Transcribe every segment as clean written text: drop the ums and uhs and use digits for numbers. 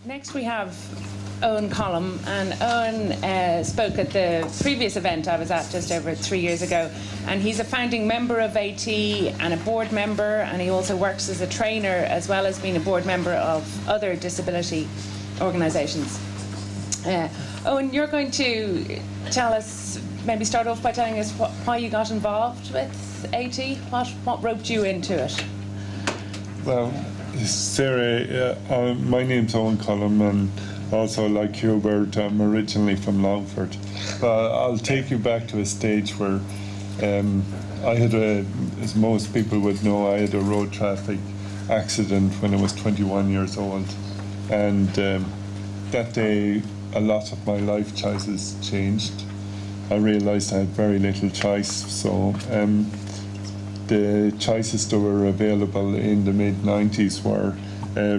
Next we have Owen Collumb, and Owen spoke at the previous event I was at just over 3 years ago, and he's a founding member of AT and a board member, and he also works as a trainer as well as being a board member of other disability organisations. Owen, you're going to tell us, maybe start off by telling us why you got involved with AT, what roped you into it? Well, Sarah, my name's Owen Collumb, and also like Hubert, I'm originally from Longford. But I'll take you back to a stage where I had as most people would know, I had a road traffic accident when I was 21 years old. And that day, a lot of my life choices changed. I realised I had very little choice, so the choices that were available in the mid-90s were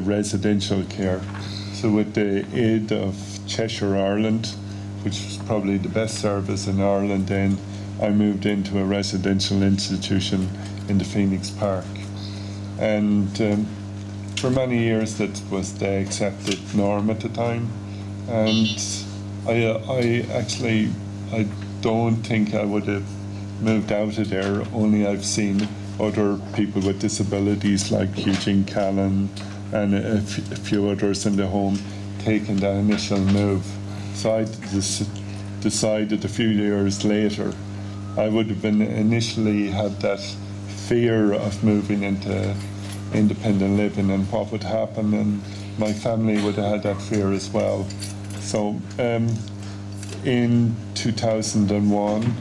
residential care. So with the aid of Cheshire, Ireland, which was probably the best service in Ireland then, I moved into a residential institution in the Phoenix Park. And for many years that was the accepted norm at the time. And I don't think I would have moved out of there, only I've seen other people with disabilities like Eugene Callan and a few others in the home taking that initial move. So I decided a few years later I would have been initially had that fear of moving into independent living and what would happen, and my family would have had that fear as well. So in 2001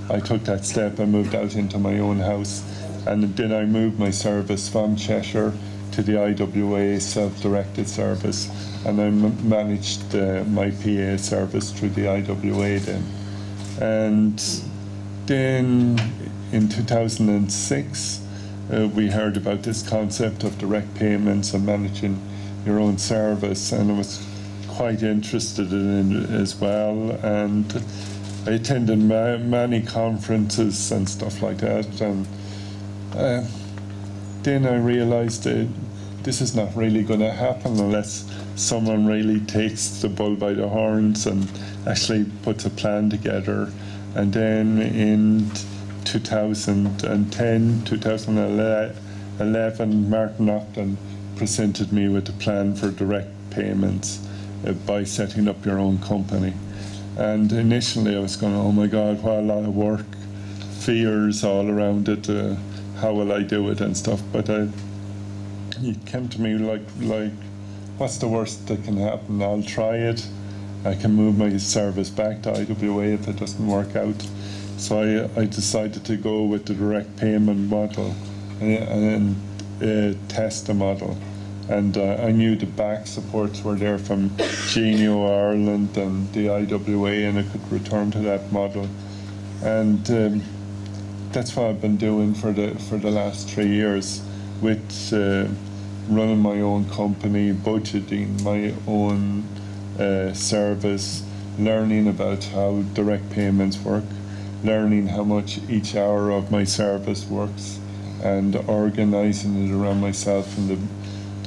I took that step. I moved out into my own house, and then I moved my service from Cheshire to the IWA self-directed service, and I managed my PA service through the IWA then. And then in 2006 we heard about this concept of direct payments and managing your own service, and I was quite interested in it as well, and I attended many conferences and stuff like that, and then I realised that this is not really going to happen unless someone really takes the bull by the horns and actually puts a plan together. And then in 2010, 2011, Martin Upton presented me with a plan for direct payments by setting up your own company. And initially I was going, oh my God, what a lot of work, fears all around it, how will I do it and stuff. But it came to me like, what's the worst that can happen? I'll try it. I can move my service back to IWA if it doesn't work out. So I decided to go with the direct payment model and test the model. And I knew the back supports were there from Genio Ireland and the IWA, and I could return to that model. And that's what I've been doing for the last 3 years, with running my own company, budgeting my own service, learning about how direct payments work, learning how much each hour of my service works, and organising it around myself in the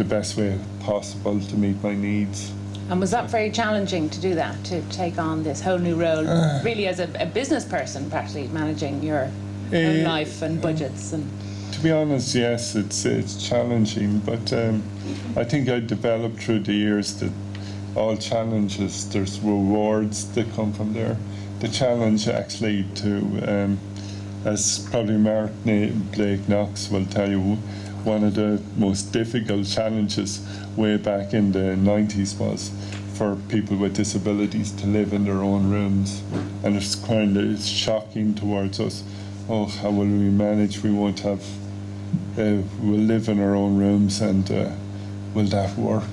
best way possible to meet my needs. And was that very challenging to do that, to take on this whole new role, really as a business person, practically managing your own life and budgets? And to be honest, yes, it's challenging, but I think I developed through the years that all challenges, there's rewards that come from there. The challenge actually to, as probably Martin Blake Knox will tell you, one of the most difficult challenges way back in the 90s was for people with disabilities to live in their own rooms. And it's kind of shocking towards us. Oh, how will we manage? We won't have, we'll live in our own rooms, and will that work?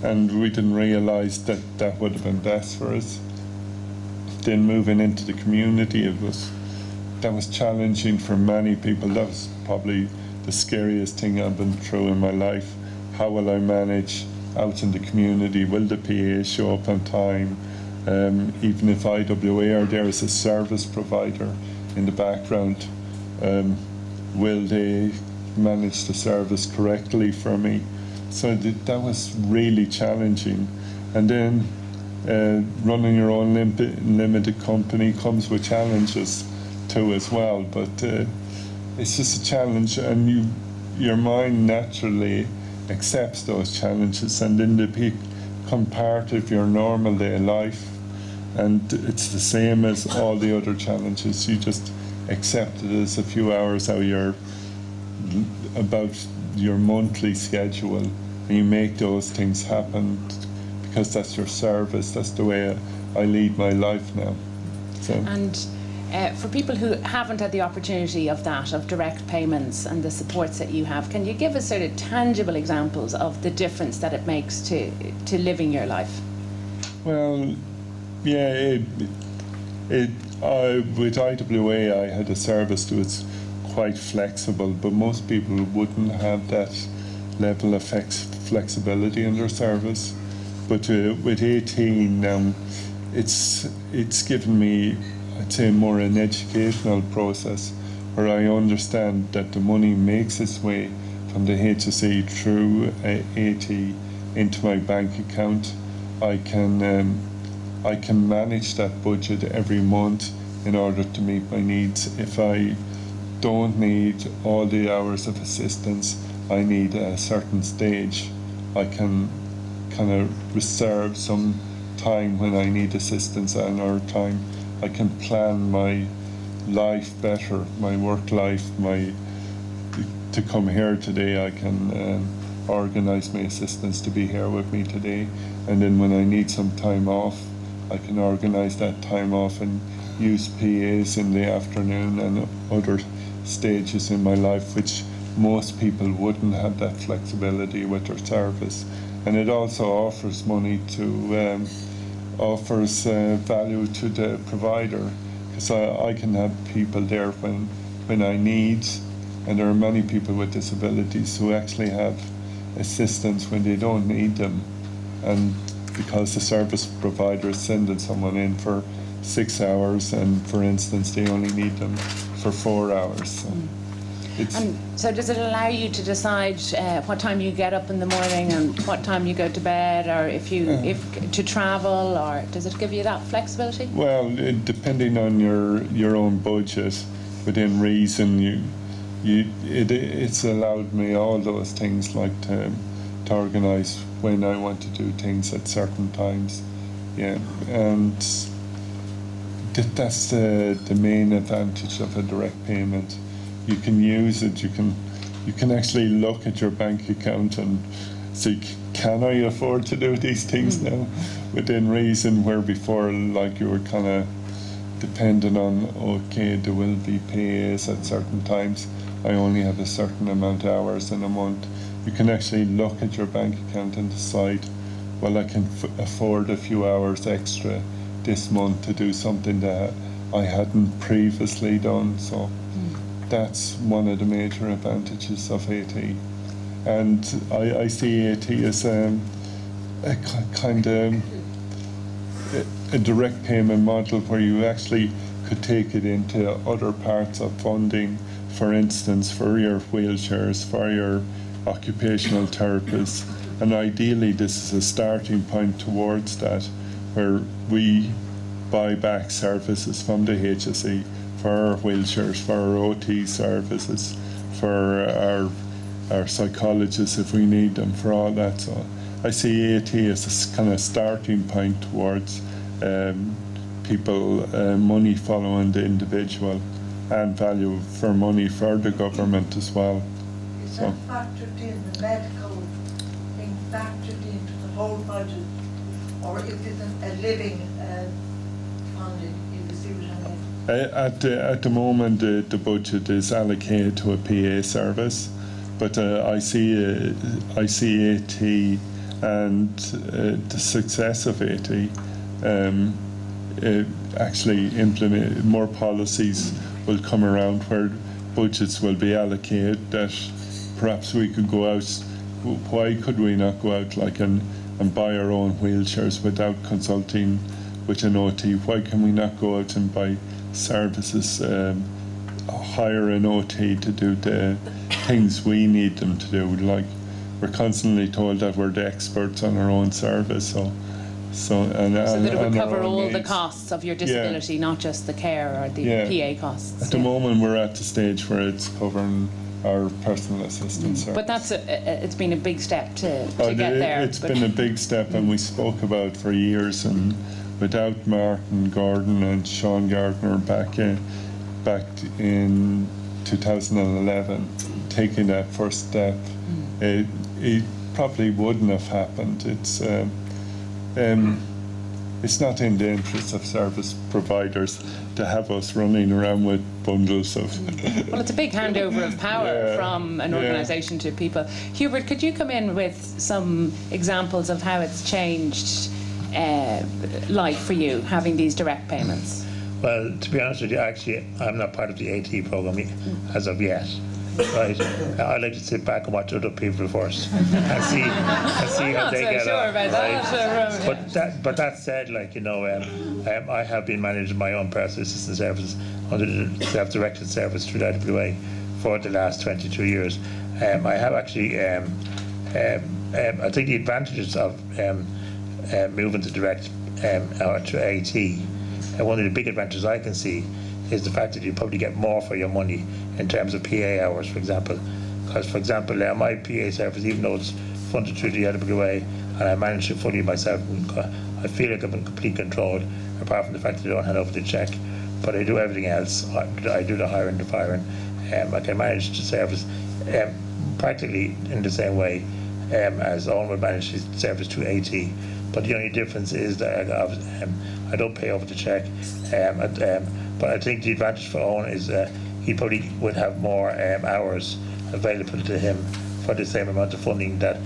And we didn't realise that that would have been best for us. Then moving into the community, that was challenging for many people. That was probably the scariest thing I've been through in my life. How will I manage out in the community? Will the PA show up on time? Even if IWA are there as a service provider in the background, will they manage the service correctly for me? So that was really challenging. And then running your own limited company comes with challenges too as well. But it's just a challenge, and your mind naturally accepts those challenges, and then they become part of your normal day life. And it's the same as all the other challenges. You just accept it as a few hours out of about your monthly schedule, and you make those things happen because that's your service. That's the way I lead my life now. So. And for people who haven't had the opportunity of that, of direct payments and the supports that you have, can you give us sort of tangible examples of the difference that it makes to living your life? Well, yeah, with IWA I had a service that was quite flexible, but most people wouldn't have that level of flexibility in their service. But with 18, it's given me, I'd say, more an educational process where I understand that the money makes its way from the HSE through AT into my bank account. I can manage that budget every month in order to meet my needs. If I don't need all the hours of assistance I need at a certain stage, I can kind of reserve some time when I need assistance at another time. I can plan my life better, my work life, to come here today. I can organise my assistants to be here with me today, and then when I need some time off, I can organise that time off and use PAs in the afternoon and other stages in my life, which most people wouldn't have that flexibility with their service. And it also offers money to offers value to the provider, because I can have people there when I need, and there are many people with disabilities who actually have assistance when they don't need them, and because the service provider is sending someone in for 6 hours, and for instance they only need them for 4 hours. So. And so does it allow you to decide what time you get up in the morning and what time you go to bed, or if to travel, or does it give you that flexibility? Well, depending on your own budget, within reason, it's allowed me all those things, like to organise when I want to do things at certain times. Yeah, and that's the main advantage of a direct payment. You can use it. You can actually look at your bank account and say, can I afford to do these things now, within reason, where before, like, you were kind of dependent on, okay, there will be PAs at certain times, I only have a certain amount of hours in a month. You can actually look at your bank account and decide, well, I can afford a few hours extra this month to do something that I hadn't previously done. So that's one of the major advantages of AT. And I see AT as a kind of a direct payment model where you actually could take it into other parts of funding, for instance, for your wheelchairs, for your occupational therapists. And ideally this is a starting point towards that, where we buy back services from the HSE for our wheelchairs, for our OT services, for our psychologists if we need them, for all that. So I see AT as a kind of starting point towards people, money following the individual, and value for money for the government as well. Is that factored in, the medical thing factored into the whole budget, or is it a living funding, if you see what I mean? At the moment, the budget is allocated to a PA service, but I see AT and the success of AT actually implement more policies will come around where budgets will be allocated, that perhaps we could go out. Why could we not go out and buy our own wheelchairs without consulting with an OT? Why can we not go out and buy services, hire an OT to do the things we need them to do, like we're constantly told that we're the experts on our own service. So that it would cover all the needs. costs of your disability, not just the care or the PA costs. At the moment, we're at the stage where it's covering our personal assistant service. But it's been a big step to get there. It's been a big step, and we spoke about for years, and without Martin Gordon and Sean Gardner back in 2011, taking that first step, it probably wouldn't have happened. It's not in the interest of service providers to have us running around with bundles of... Well, it's a big handover of power from an organisation to people. Hubert, could you come in with some examples of how it's changed life for you, having these direct payments? Well, to be honest with you, actually, I'm not part of the AT programme as of yet. Right, I like to sit back and watch other people first and see how they get on. Right? But that said, like, you know, I have been managing my own personal assistant services under the self-directed service through the IWA for the last 22 years. I have actually, I think the advantages of moving to direct or to AT, and one of the big advantages I can see is the fact that you probably get more for your money in terms of PA hours, for example. Because, for example, my PA service, even though it's funded through the LWA and I manage it fully myself, I feel like I'm in complete control, apart from the fact that I don't hand over the cheque. But I do everything else. I do the hiring, the firing. I can manage the service practically in the same way as Owen would manage his service through AT. But the only difference is that I don't pay over the cheque. But I think the advantage for Owen is he probably would have more hours available to him for the same amount of funding that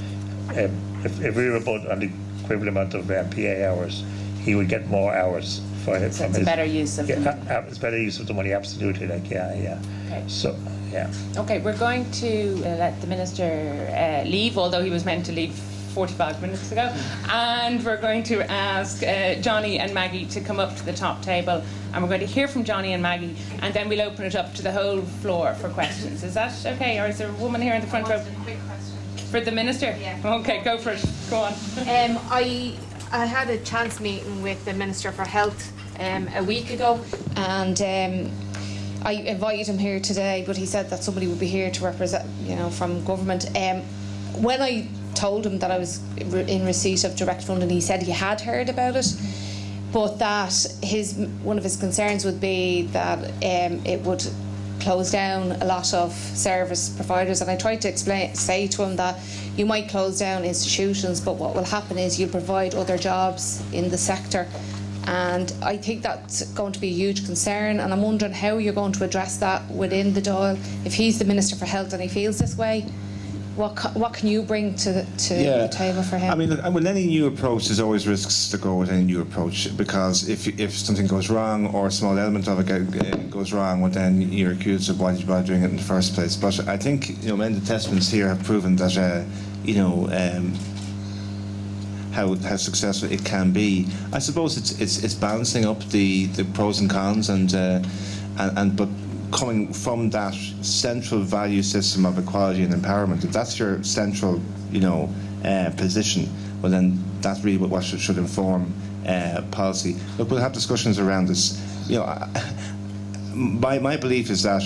if we were both on the equivalent amount of PA hours, he would get more hours for him. So it's a better use of the money. It's better use of the money, absolutely. Like, yeah. Okay. So, yeah. Okay, we're going to let the Minister leave, although he was meant to leave 45 minutes ago, and we're going to ask Johnny and Maggie to come up to the top table, and we're going to hear from Johnny and Maggie, and then we'll open it up to the whole floor for questions. Is that okay? Or is there a woman here in the front row? Quick question. For the Minister? Yeah. Okay, go for it. Go on. I had a chance meeting with the Minister for Health a week ago, and I invited him here today, but he said that somebody would be here to represent, from government. When I told him that I was in receipt of direct funding, he said he had heard about it, but that one of his concerns would be that it would close down a lot of service providers. And I tried to say to him that you might close down institutions, but what will happen is you'll provide other jobs in the sector. And I think that's going to be a huge concern, and I'm wondering how you're going to address that within the Dáil. If he's the Minister for Health and he feels this way, what can you bring to the table for him? I mean, with any new approach, there's always risks to go with any new approach, because if something goes wrong or a small element of it goes wrong, well, then you're accused of why did you bother doing it in the first place. But I think many testaments here have proven that how successful it can be. I suppose it's balancing up the pros and cons, but coming from that central value system of equality and empowerment. If that's your central, position, well then that's really what should inform policy. Look, we'll have discussions around this. My belief is that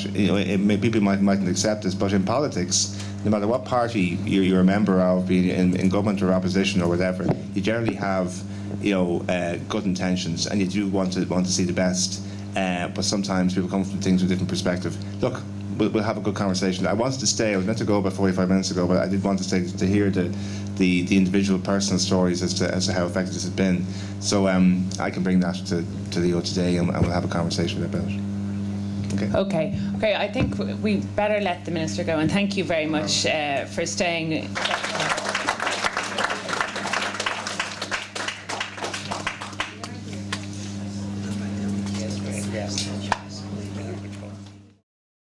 people mightn't accept this, but in politics, no matter what party you're a member of, be it in government or opposition or whatever, you generally have good intentions, and you do want to see the best. But sometimes people come from things with a different perspective. Look, we'll have a good conversation. I wanted to stay. I was meant to go about 45 minutes ago, but I did want to stay to hear the individual personal stories as to how effective this has been. So I can bring that to Leo today, and we'll have a conversation about it. Okay. I think we better let the Minister go, and thank you very much for staying.